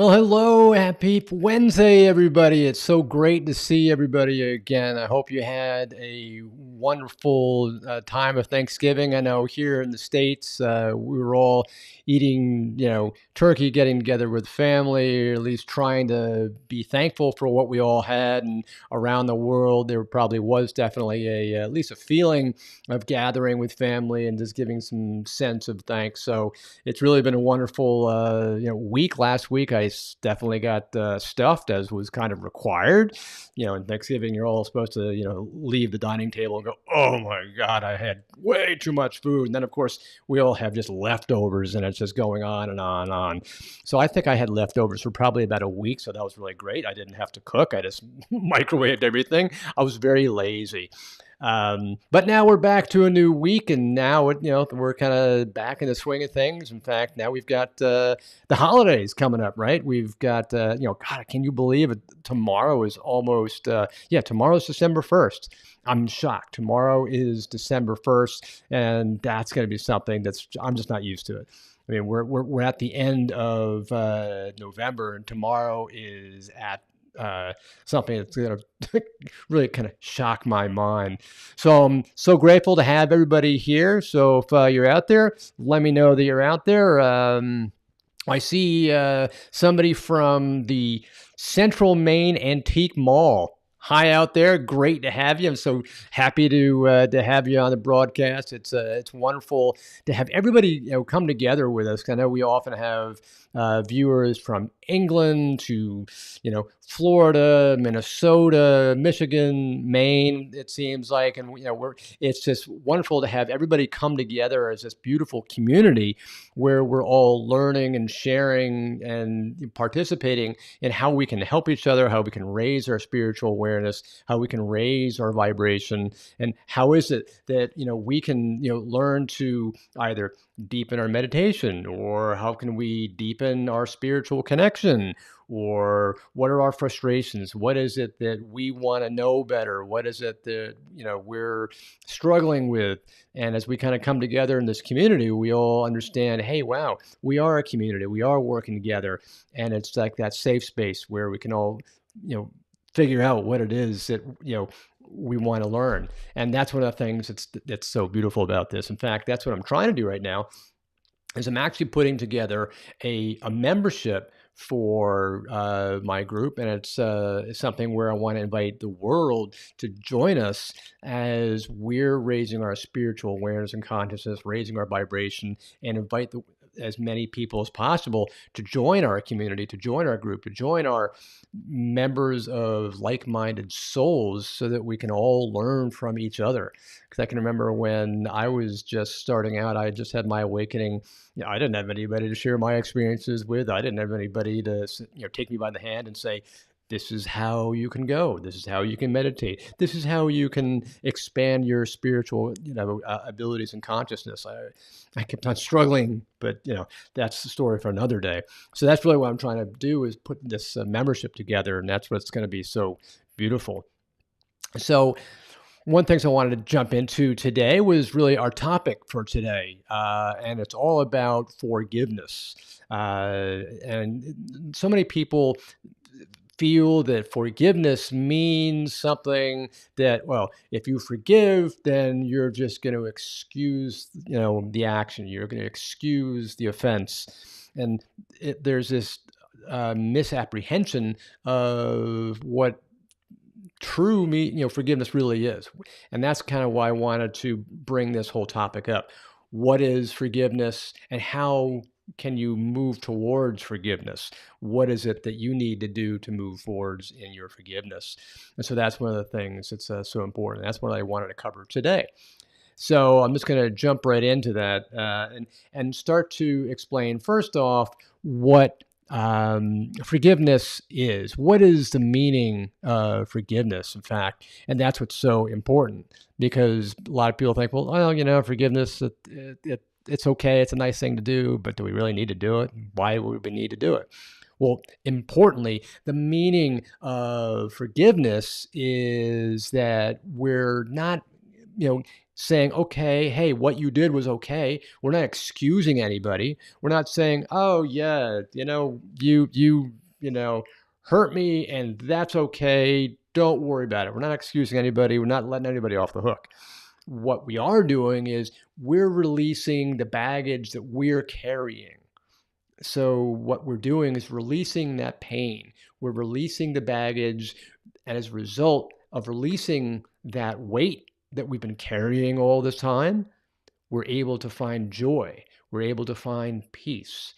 Well, hello, happy Wednesday, everybody. It's so great to see everybody again. I hope you had a wonderful time of Thanksgiving. I know here in the States, we were all eating, turkey, getting together with family, or at least trying to be thankful for what we all had. And around the world, there probably was definitely at least a feeling of gathering with family and just giving some sense of thanks. So, it's really been a wonderful week. Last week definitely got stuffed as was kind of required. In Thanksgiving you're all supposed to leave the dining table and go, oh my god, I had way too much food. And then of course we all have just leftovers, and it's just going on and on and on. So I think I had leftovers for probably about a week, so that was really great. I didn't have to cook. I just microwaved everything. I was very lazy. But now we're back to a new week, and now we're kind of back in the swing of things. In fact, now we've got the holidays coming up, right? We've got God, can you believe it? Tomorrow is almost tomorrow's December 1st. I'm shocked. Tomorrow is December 1st, and that's going to be something that's I'm just not used to it. I mean, we're at the end of November, and tomorrow is at something that's going to really kind of shock my mind. So I'm so grateful to have everybody here. So if you're out there, let me know that you're out there. I see somebody from the Central Maine Antique Mall. Hi out there, great to have you. I'm so happy to have you on the broadcast. It's wonderful to have everybody come together with us. I know we often have viewers from England to Florida, Minnesota, Michigan, Maine. It seems like, and it's just wonderful to have everybody come together as this beautiful community where we're all learning and sharing and participating in how we can help each other, how we can raise our spiritual awareness, how we can raise our vibration, and how is it that we can learn to either deepen our meditation, or how can we deepen our spiritual connection, or what are our frustrations, what is it that we want to know better, what is it that we're struggling with. And as we kind of come together in this community, we all understand, hey, wow, we are a community, we are working together, and it's like that safe space where we can all figure out what it is that we want to learn. And that's one of the things that's so beautiful about this. In fact, that's what I'm trying to do right now, is I'm actually putting together a membership for my group, and it's something where I want to invite the world to join us as we're raising our spiritual awareness and consciousness, raising our vibration, and invite as many people as possible to join our community, to join our group, to join our members of like-minded souls, so that we can all learn from each other. Because I can remember when I was just starting out, I just had my awakening. I didn't have anybody to share my experiences with. I didn't have anybody to take me by the hand and say, this is how you can go. This is how you can meditate. This is how you can expand your spiritual, abilities and consciousness. I kept on struggling, but that's the story for another day. So that's really what I'm trying to do, is put this membership together, and that's what's going to be so beautiful. So one thing I wanted to jump into today was really our topic for today, and it's all about forgiveness. And so many people feel that forgiveness means something that, well, if you forgive, then you're just going to excuse, the action. You're going to excuse the offense. And there's this misapprehension of what true forgiveness really is. And that's kind of why I wanted to bring this whole topic up. What is forgiveness, and how can you move towards forgiveness? What is it that you need to do to move forwards in your forgiveness? And so that's one of the things that's so important. That's what I wanted to cover today. So I'm just going to jump right into that, and start to explain, first off, what forgiveness is. What is the meaning of forgiveness, in fact? And that's what's so important, because a lot of people think, well, forgiveness, it's okay. It's a nice thing to do, but do we really need to do it? Why would we need to do it? Well, importantly, the meaning of forgiveness is that we're not saying, okay, hey, what you did was okay. We're not excusing anybody. We're not saying, oh yeah, you hurt me and that's okay. Don't worry about it. We're not excusing anybody. We're not letting anybody off the hook. What we are doing is we're releasing the baggage that we're carrying. So what we're doing is releasing that pain. We're releasing the baggage, and as a result of releasing that weight that we've been carrying all this time, we're able to find joy. We're able to find peace.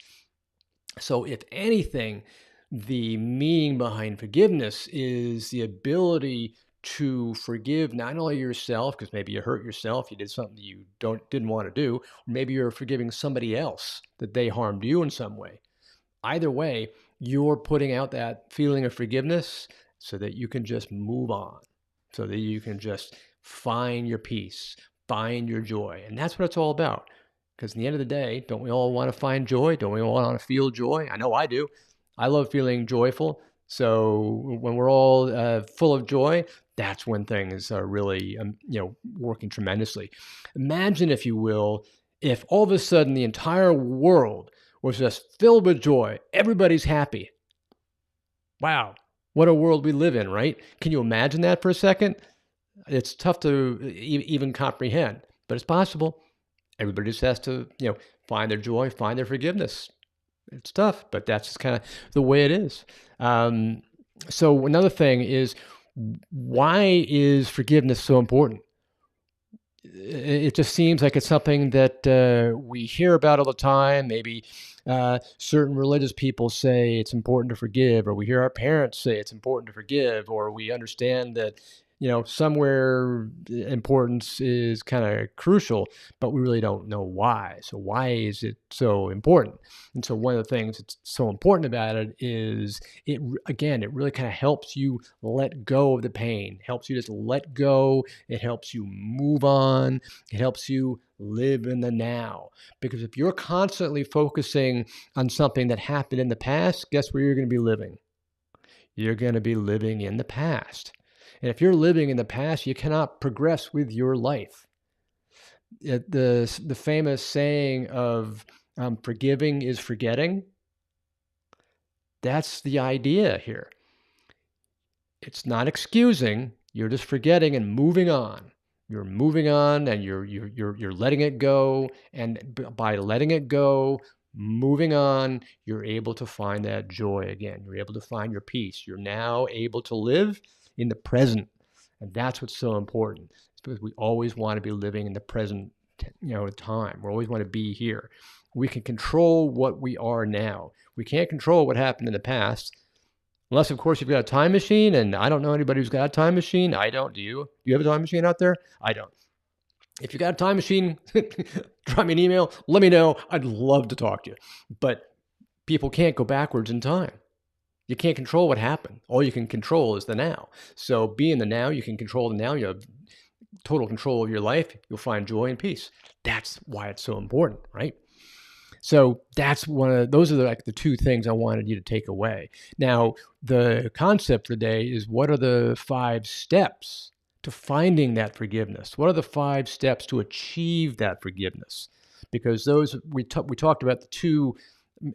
So if anything, the meaning behind forgiveness is the ability to forgive not only yourself, because maybe you hurt yourself, you did something you didn't want to do, or maybe you're forgiving somebody else that they harmed you in some way. Either way, you're putting out that feeling of forgiveness so that you can just move on, so that you can just find your peace, find your joy. And that's what it's all about. Because in the end of the day, don't we all want to find joy? Don't we all want to feel joy? I know I do. I love feeling joyful. So when we're all full of joy, that's when things are really, working tremendously. Imagine, if you will, if all of a sudden the entire world was just filled with joy. Everybody's happy. Wow, what a world we live in, right? Can you imagine that for a second? It's tough to even comprehend, but it's possible. Everybody just has to, find their joy, find their forgiveness. It's tough, but that's just kind of the way it is. So another thing is, why is forgiveness so important? It just seems like it's something that we hear about all the time. Maybe certain religious people say it's important to forgive, or we hear our parents say it's important to forgive, or we understand that, somewhere importance is kind of crucial, but we really don't know why. So why is it so important? And so one of the things that's so important about it is it really kind of helps you let go of the pain, helps you just let go. It helps you move on. It helps you live in the now. Because if you're constantly focusing on something that happened in the past, guess where you're going to be living? You're going to be living in the past. And if you're living in the past, you cannot progress with your life. The famous saying of forgiving is forgetting, that's the idea here. It's not excusing, you're just forgetting and moving on. You're moving on and you're letting it go. And by letting it go, moving on, you're able to find that joy again. You're able to find your peace. You're now able to live in the present. And that's what's so important. It's because we always want to be living in the present, time. We always want to be here. We can control what we are now. We can't control what happened in the past. Unless, of course, you've got a time machine, and I don't know anybody who's got a time machine. I don't. Do you? Do you have a time machine out there? I don't. If you got a time machine, drop me an email. Let me know. I'd love to talk to you. But people can't go backwards in time. You can't control what happened. All you can control is the now. So be in the now. You can control the now. You have total control of your life. You'll find joy and peace. That's why it's so important, right? So that's those are the two things I wanted you to take away. Now, the concept for today is, what are the 5 steps to finding that forgiveness? What are the 5 steps to achieve that forgiveness? Because those we talked about the 2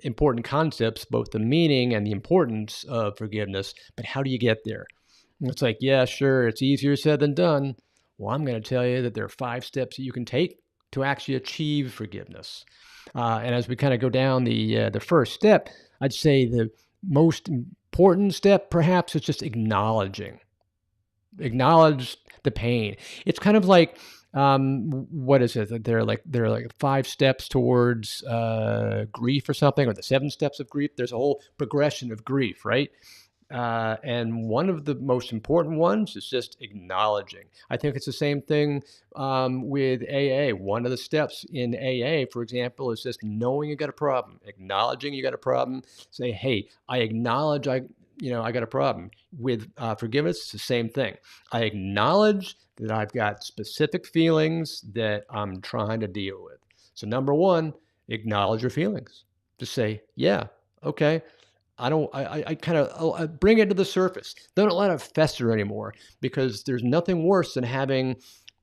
important concepts, both the meaning and the importance of forgiveness, but how do you get there? And it's like, yeah, sure, it's easier said than done. Well, I'm going to tell you that there are 5 steps that you can take to actually achieve forgiveness. And as we kind of go down the first step, I'd say the most important step perhaps is just acknowledge the pain. It's kind of like, what is it? There are like 5 steps towards grief or something, or the 7 steps of grief. There's a whole progression of grief, right? And one of the most important ones is just acknowledging. I think it's the same thing with AA. One of the steps in AA, for example, is just knowing you got a problem, acknowledging you got a problem. Say, hey, I acknowledge I got a problem. With forgiveness, it's the same thing. I acknowledge that I've got specific feelings that I'm trying to deal with. So number 1, acknowledge your feelings. Just say, yeah, okay. I kind of bring it to the surface. Don't let it fester anymore, because there's nothing worse than having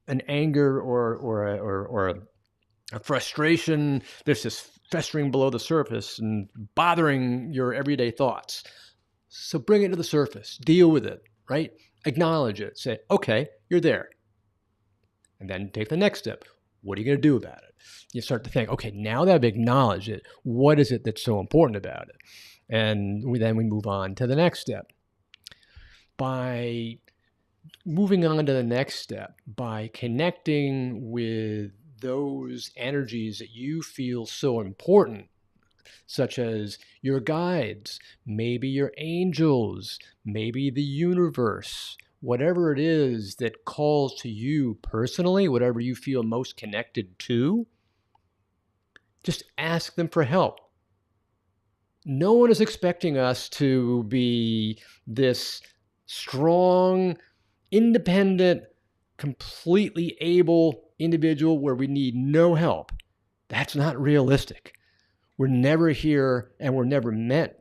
an anger or a frustration that's just festering below the surface and bothering your everyday thoughts. So bring it to the surface, deal with it, right? Acknowledge it. Say, okay, you're there. And then take the next step. What are you going to do about it? You start to think, okay, now that I've acknowledged it, what is it that's so important about it? And then we move on to the next step. By moving on to the next step, by connecting with those energies that you feel so important, such as your guides, maybe your angels, maybe the universe, whatever it is that calls to you personally, whatever you feel most connected to, just ask them for help. No one is expecting us to be this strong, independent, completely able individual where we need no help. That's not realistic. We're never here and we're never meant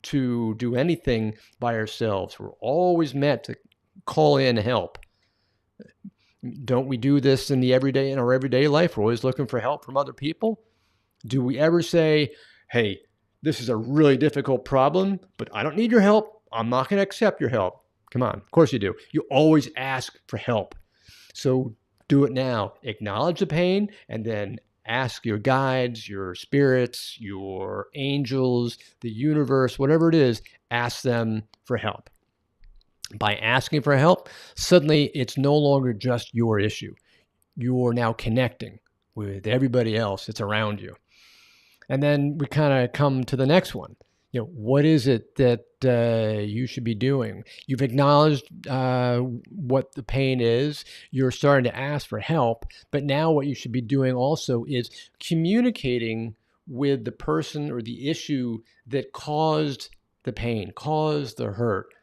to do anything by ourselves. We're always meant to call in help. Don't we do this in our everyday life? We're always looking for help from other people. Do we ever say, hey, this is a really difficult problem, but I don't need your help. I'm not going to accept your help. Come on. Of course you do. You always ask for help. So do it now. Acknowledge the pain and then ask your guides, your spirits, your angels, the universe, whatever it is, ask them for help. By asking for help, suddenly it's no longer just your issue. You're now connecting with everybody else that's around you. And then we kind of come to the next one. What is it that you should be doing? You've acknowledged what the pain is. You're starting to ask for help. But now what you should be doing also is communicating with the person or the issue that caused the pain, caused the hurt.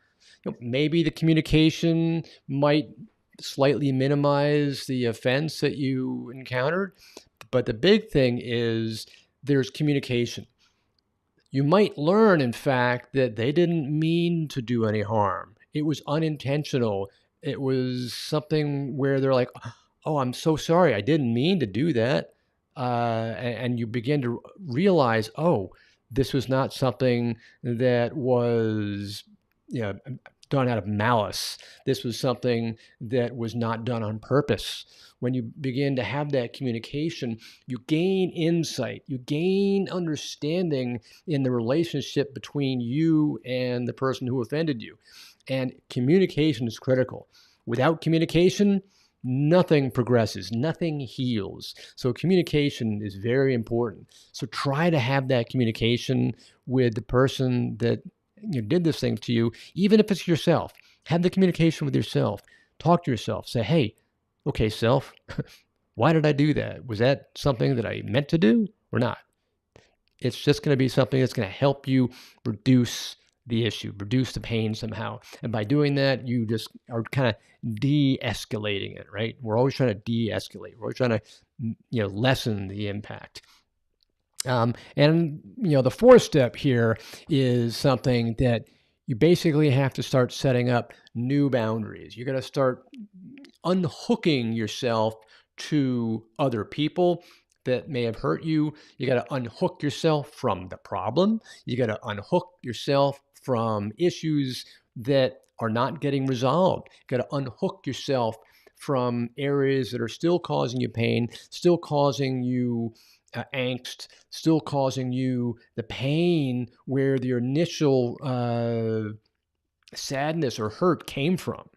Maybe the communication might slightly minimize the offense that you encountered. But the big thing is there's communication. You might learn, in fact, that they didn't mean to do any harm. It was unintentional. It was something where they're like, oh, I'm so sorry. I didn't mean to do that. And you begin to realize, oh, this was not something that was done out of malice. This was something that was not done on purpose. When you begin to have that communication, you gain insight, you gain understanding in the relationship between you and the person who offended you. And communication is critical. Without communication, nothing progresses, nothing heals. So communication is very important. So try to have that communication with the person that did this thing to you, even if it's yourself. Have the communication with yourself. Talk to yourself. Say, hey, okay, self, why did I do that? Was that something that I meant to do or not? It's just going to be something that's going to help you reduce the issue, reduce the pain somehow. And by doing that, you just are kind of de-escalating it, right? We're always trying to de-escalate. We're always trying to, lessen the impact. And the fourth step here is something that you basically have to start setting up new boundaries. You got to start unhooking yourself to other people that may have hurt you. You got to unhook yourself from the problem. You got to unhook yourself from issues that are not getting resolved. You got to unhook yourself from areas that are still causing you pain, still causing you angst, still causing you the pain where the initial sadness or hurt came from.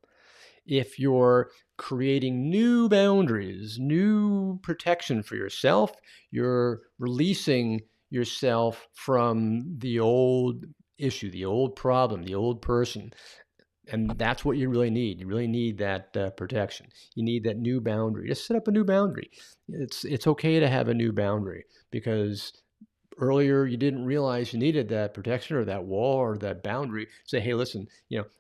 If you're creating new boundaries, new protection for yourself, you're releasing yourself from the old issue, the old problem, the old person. And that's what you really need. You really need that protection. You need that new boundary. Just set up a new boundary. It's okay to have a new boundary because earlier you didn't realize you needed that protection or that wall or that boundary. Say, hey, listen,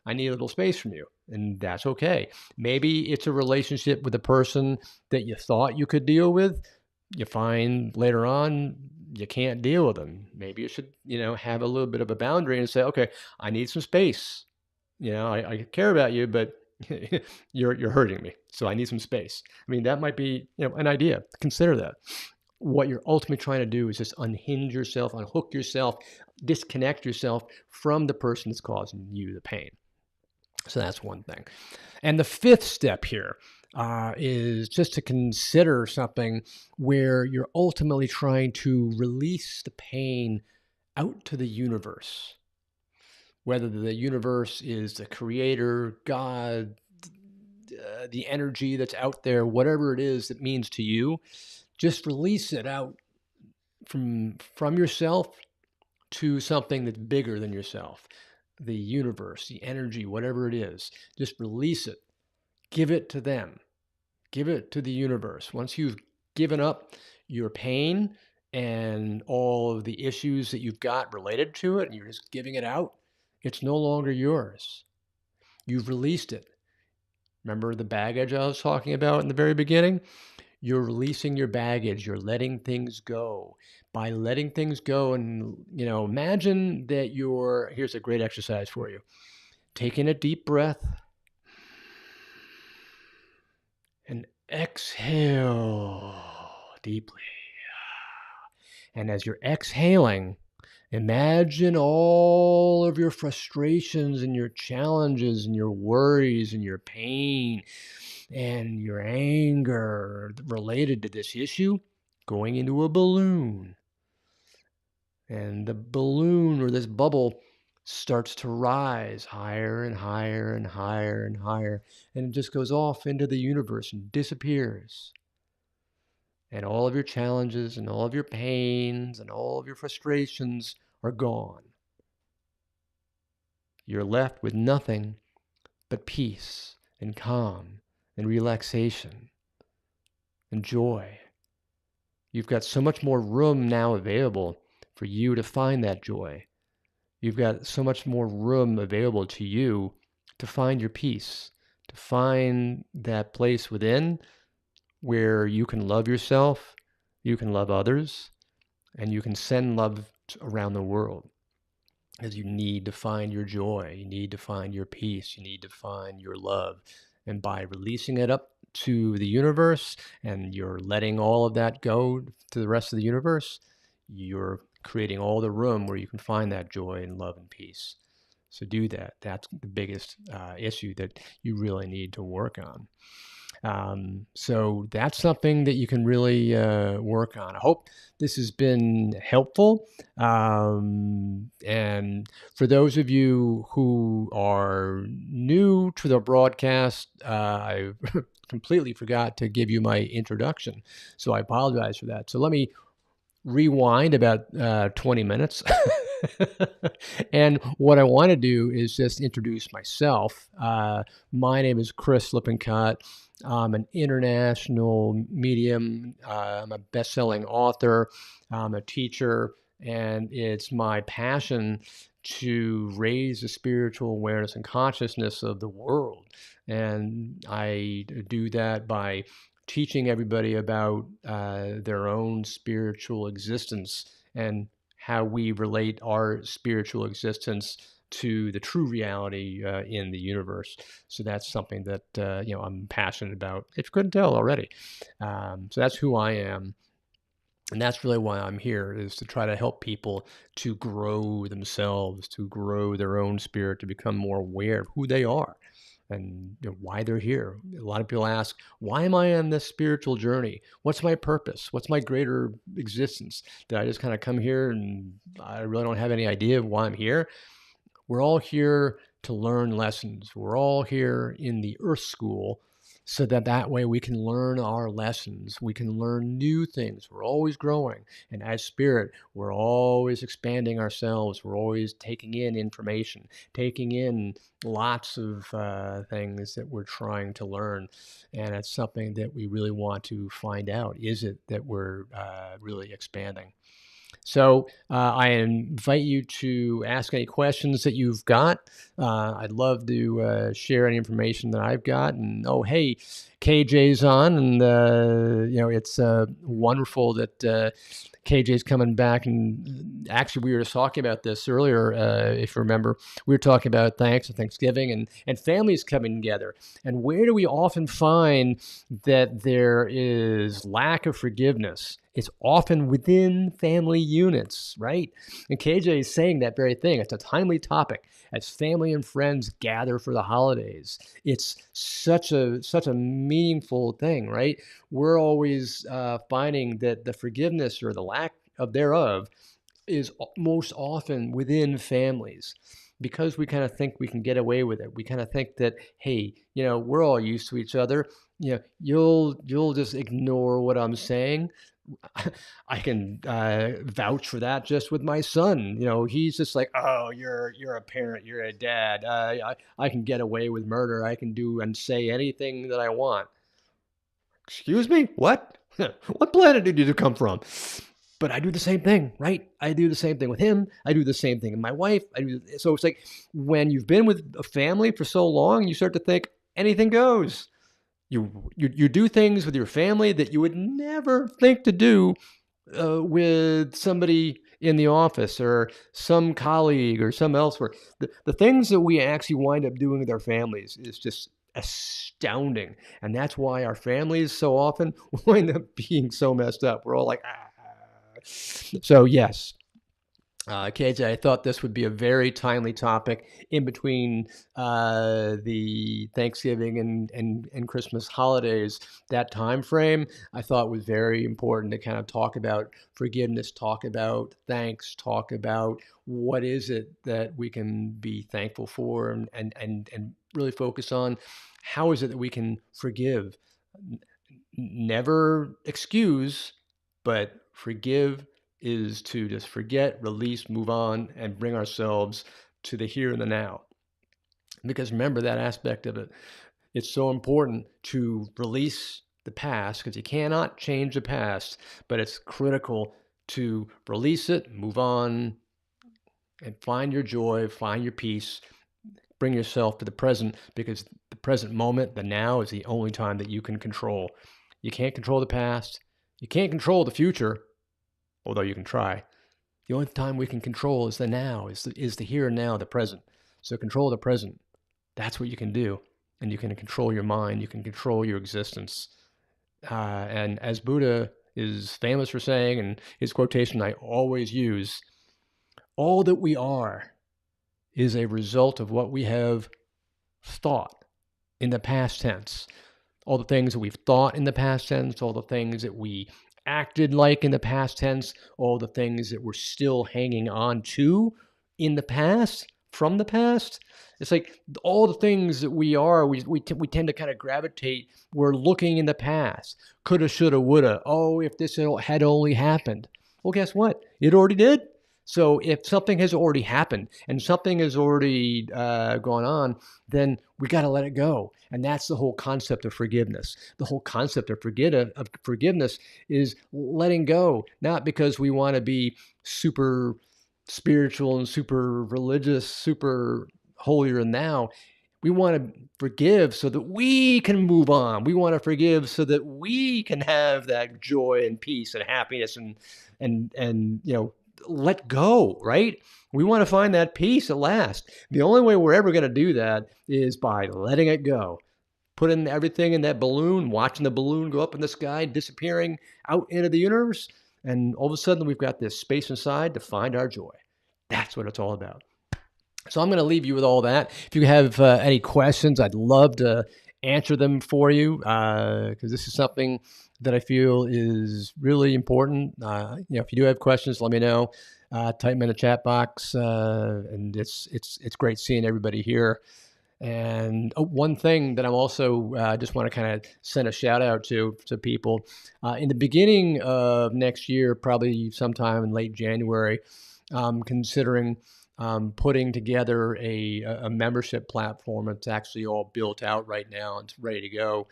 I need a little space from you. And that's okay. Maybe it's a relationship with a person that you thought you could deal with. You find later on you can't deal with them. Maybe you should, have a little bit of a boundary and say, okay, I need some space. I care about you, but you're hurting me, so I need some space. I mean, that might be, an idea. Consider that. What you're ultimately trying to do is just unhinge yourself, unhook yourself, disconnect yourself from the person that's causing you the pain. So that's one thing. And the fifth step here is just to consider something where you're ultimately trying to release the pain out to the universe. Whether the universe is the creator, God, the energy that's out there, whatever it is that means to you, just release it out from yourself to something that's bigger than yourself. The universe, the energy, whatever it is, just release it. Give it to them. Give it to the universe. Once you've given up your pain and all of the issues that you've got related to it, and you're just giving it out, it's no longer yours. You've released it. Remember the baggage I was talking about in the very beginning? You're releasing your baggage. You're letting things go. By letting things go, and imagine that here's a great exercise for you. Taking a deep breath and exhale deeply. And as you're exhaling, imagine all of your frustrations and your challenges and your worries and your pain and your anger related to this issue going into a balloon. And the balloon, or this bubble, starts to rise higher and higher and higher and higher. And it just goes off into the universe and disappears. And all of your challenges and all of your pains and all of your frustrations are gone. You're left with nothing but peace and calm and relaxation and joy. You've got so much more room now available for you to find that joy. You've got so much more room available to you to find your peace, to find that place within where you can love yourself, you can love others, and you can send love around the world. Because you need to find your joy, you need to find your peace, you need to find your love. And by releasing it up to the universe and you're letting all of that go to the rest of the universe, you're creating all the room where you can find that joy and love and peace. So do that. That's the biggest issue that you really need to work on. So that's something that you can really work on. I hope this has been helpful. And for those of you who are new to the broadcast, I completely forgot to give you my introduction. So I apologize for that. So let me rewind about 20 minutes. And what I want to do is just introduce myself. My name is Chris Lippincott. I'm an international medium. I'm a best-selling author. I'm a teacher, and it's my passion to raise the spiritual awareness and consciousness of the world. And I do that by teaching everybody about their own spiritual existence and how we relate our spiritual existence to the true reality in the universe. So that's something that I'm passionate about, if you couldn't tell already. So that's who I am. And that's really why I'm here, is to try to help people to grow themselves, to grow their own spirit, to become more aware of who they are and why they're here. A lot of people ask, why am I on this spiritual journey? What's my purpose? What's my greater existence? Did I just kind of come here and I really don't have any idea of why I'm here? We're all here to learn lessons. We're all here in the Earth School so that way we can learn our lessons. We can learn new things. We're always growing. And as spirit, we're always expanding ourselves. We're always taking in information, taking in lots of things that we're trying to learn. And it's something that we really want to find out. Is it that we're really expanding? So I invite you to ask any questions that you've got. I'd love to share any information that I've got. And oh, hey, KJ's on, and it's wonderful that KJ's coming back. And actually, we were just talking about this earlier. If you remember, we were talking about Thanksgiving, and families coming together. And where do we often find that there is lack of forgiveness? It's often within family units, right? And KJ is saying that very thing. It's a timely topic as family and friends gather for the holidays. It's such a meaningful thing, right? We're always finding that the forgiveness or the lack of thereof is most often within families, because we kind of think we can get away with it. We kind of think that, hey, we're all used to each other. You'll just ignore what I'm saying. I can vouch for that just with my son. He's just like, oh, you're a parent, you're a dad. I can get away with murder. I can do and say anything that I want. Excuse me? What? What planet did you come from? But I do the same thing, right? I do the same thing with him. I do the same thing with my wife. So it's like when you've been with a family for so long, you start to think anything goes. You do things with your family that you would never think to do with somebody in the office or some colleague or some elsewhere. The things that we actually wind up doing with our families is just astounding. And that's why our families so often wind up being so messed up. We're all like, ah. So yes, KJ, I thought this would be a very timely topic in between the Thanksgiving and Christmas holidays. That time frame I thought was very important to kind of talk about forgiveness, talk about thanks, talk about what is it that we can be thankful for, and really focus on how is it that we can forgive. Never excuse, but forgive is to just forget, release, move on, and bring ourselves to the here and the now. Because remember that aspect of it. It's so important to release the past, because you cannot change the past, but it's critical to release it, move on, and find your joy, find your peace, bring yourself to the present, because the present moment, the now, is the only time that you can control. You can't control the past. You can't control the future, although you can try. The only time we can control is the now, is the here and now, the present. So control the present. That's what you can do. And you can control your mind. You can control your existence. And as Buddha is famous for saying, and his quotation I always use, all that we are is a result of what we have thought in the past tense. All the things that we've thought in the past tense, all the things that we acted like in the past tense, all the things that we're still hanging on to in the past, from the past. It's like all the things that we are, we tend to kind of gravitate. We're looking in the past. Coulda, shoulda, woulda. Oh, if this had only happened. Well, guess what? It already did. So if something has already happened and something has already gone on, then we got to let it go. And that's the whole concept of forgiveness. The whole concept of forgiveness is letting go, not because we want to be super spiritual and super religious, super holier than thou. We want to forgive so that we can move on. We want to forgive so that we can have that joy and peace and happiness and let go, right? We want to find that peace at last. The only way we're ever going to do that is by letting it go. Putting everything in that balloon, watching the balloon go up in the sky, disappearing out into the universe, and all of a sudden we've got this space inside to find our joy. That's what it's all about. So I'm going to leave you with all that. If you have any questions, I'd love to answer them for you, because this is something that I feel is really important. If you do have questions, let me know. Type them in the chat box, and it's great seeing everybody here. And one thing that I'm also just want to kind of send a shout out to people in the beginning of next year, probably sometime in late January, considering putting together a membership platform. It's actually all built out right now. It's ready to go,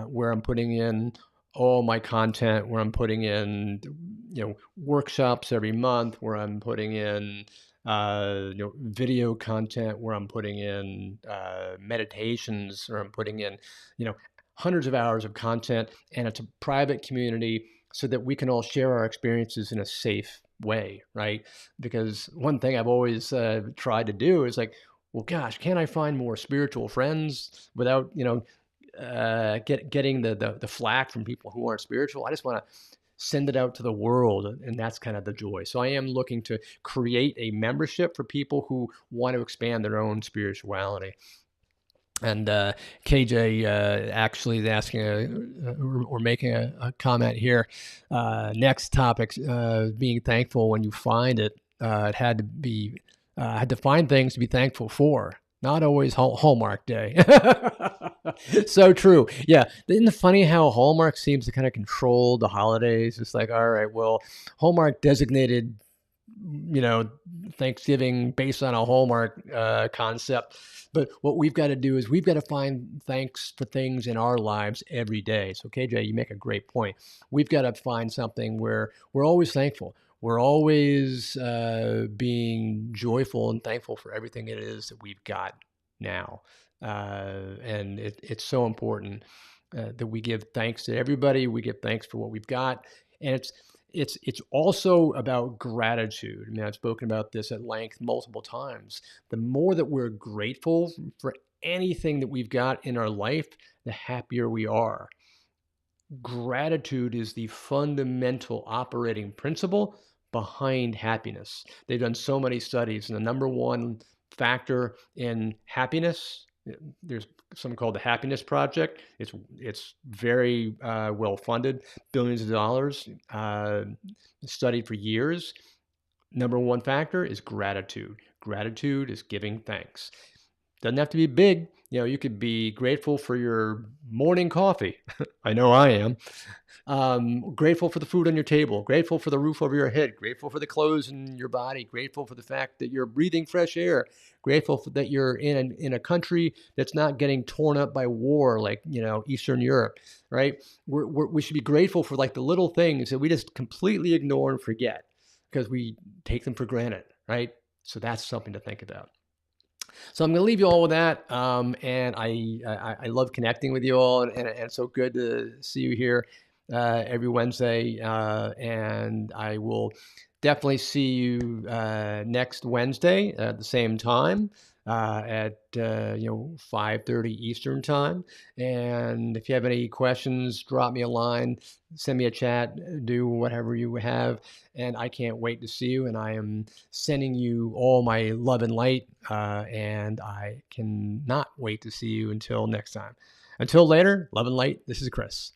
where I'm putting in all my content, where I'm putting in workshops every month, where I'm putting in video content, where I'm putting in meditations, where I'm putting in hundreds of hours of content, and it's a private community so that we can all share our experiences in a safe way, right? Because one thing I've always tried to do is like, well, gosh, can I find more spiritual friends without, getting the flack from people who aren't spiritual? I just want to send it out to the world, and that's kind of the joy. So I am looking to create a membership for people who want to expand their own spirituality. And KJ actually is asking or making a comment here. Next topic, being thankful when you find it. It had to be, had to find things to be thankful for. Not always Hallmark Day. So true. Yeah. Isn't it funny how Hallmark seems to kind of control the holidays? It's like, all right, well, Hallmark designated, you know, Thanksgiving based on a Hallmark concept. But what we've got to do is we've got to find thanks for things in our lives every day. So, KJ, you make a great point. We've got to find something where we're always thankful. We're always being joyful and thankful for everything it is that we've got now. And it's so important that we give thanks to everybody. We give thanks for what we've got. And it's also about gratitude. I mean, I've spoken about this at length multiple times. The more that we're grateful for anything that we've got in our life, the happier we are. Gratitude is the fundamental operating principle behind happiness. They've done so many studies, and the number one factor in happiness, there's something called the Happiness Project. It's very well funded, billions of dollars, studied for years. Number one factor is gratitude. Gratitude is giving thanks. Doesn't have to be big. You could be grateful for your morning coffee. I know I am. Grateful for the food on your table, grateful for the roof over your head, grateful for the clothes in your body, grateful for the fact that you're breathing fresh air, grateful that you're in a country that's not getting torn up by war like, Eastern Europe, right? We should be grateful for like the little things that we just completely ignore and forget because we take them for granted, right? So that's something to think about. So I'm going to leave you all with that. And I love connecting with you all, and it's so good to see you here every Wednesday. And I will definitely see you next Wednesday at the same time at 5:30 Eastern time. And if you have any questions, drop me a line, send me a chat, do whatever you have. And I can't wait to see you. And I am sending you all my love and light. And I cannot wait to see you until next time. Until later, love and light. This is Chris.